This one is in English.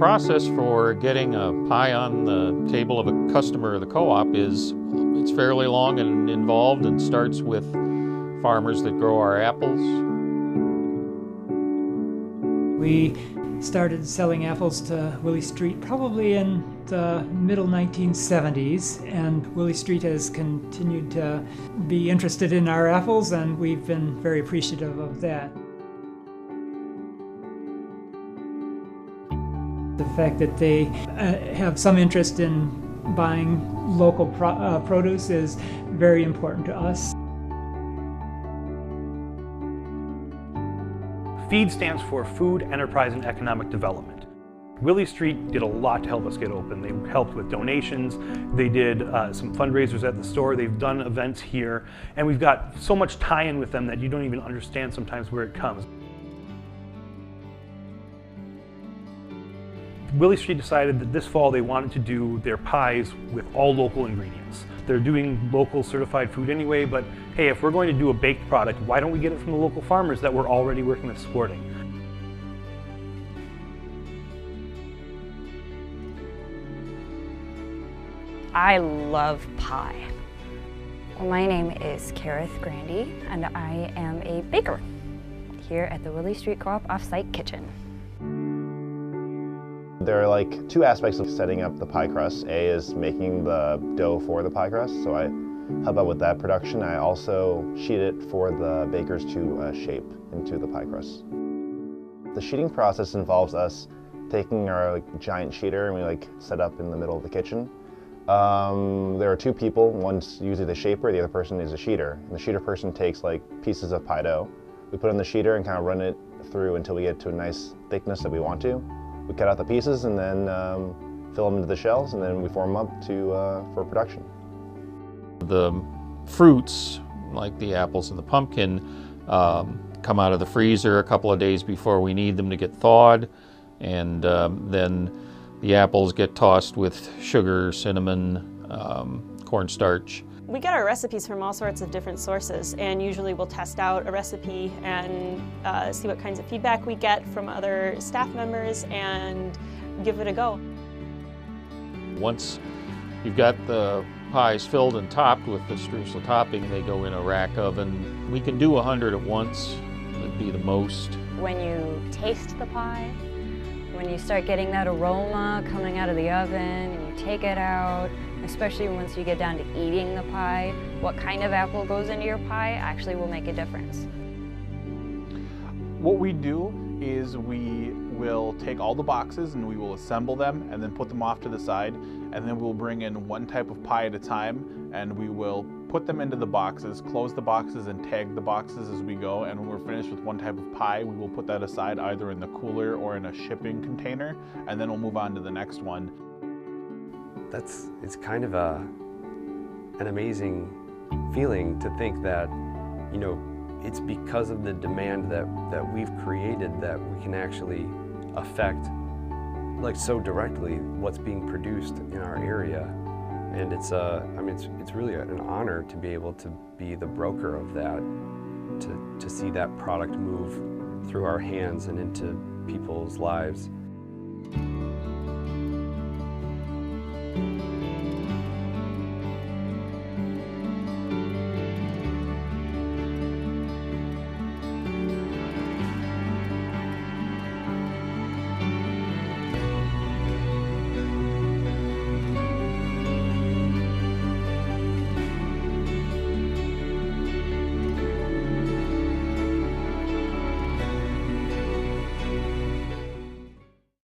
process for getting a pie on the table of a customer of the co-op it's fairly long and involved, and starts with farmers that grow our apples. We started selling apples to Willy Street probably in the middle 1970s, and Willy Street has continued to be interested in our apples, and we've been very appreciative of that. The fact that they have some interest in buying local produce is very important to us. FEED stands for Food, Enterprise, and Economic Development. Willy Street did a lot to help us get open. They helped with donations, they did some fundraisers at the store, they've done events here, and we've got so much tie-in with them that you don't even understand sometimes where it comes. Willy Street decided that this fall they wanted to do their pies with all local ingredients. They're doing local certified food anyway, but hey, if we're going to do a baked product, why don't we get it from the local farmers that we're already working with supporting? I love pie. My name is Kareth Grandy, and I am a baker here at the Willy Street Co-op Off-Site Kitchen. There are like two aspects of setting up the pie crust. A is making the dough for the pie crust, so I help out with that production. I also sheet it for the bakers to shape into the pie crust. The sheeting process involves us taking our giant sheeter and we set up in the middle of the kitchen. There are two people, one's usually the shaper, the other person is a sheeter. And the sheeter person takes pieces of pie dough. We put it in the sheeter and kind of run it through until we get to a nice thickness that we want to. We cut out the pieces and then fill them into the shells, and then we form them up for production. The fruits, like the apples and the pumpkin, come out of the freezer a couple of days before we need them to get thawed, and then the apples get tossed with sugar, cinnamon, cornstarch. We get our recipes from all sorts of different sources, and usually we'll test out a recipe and see what kinds of feedback we get from other staff members and give it a go. Once you've got the pies filled and topped with the streusel topping, they go in a rack oven. We can do 100 at once, would be the most. When you taste the pie, when you start getting that aroma coming out of the oven and you take it out, especially once you get down to eating the pie, what kind of apple goes into your pie actually will make a difference. What we do is we will take all the boxes and we will assemble them and then put them off to the side, and then we'll bring in one type of pie at a time and we will put them into the boxes, close the boxes and tag the boxes as we go, and when we're finished with one type of pie, we will put that aside either in the cooler or in a shipping container, and then we'll move on to the next one. It's kind of an amazing feeling to think that, it's because of the demand that we've created that we can actually affect, so directly, what's being produced in our area. And it's really an honor to be able to be the broker of that, to see that product move through our hands and into people's lives.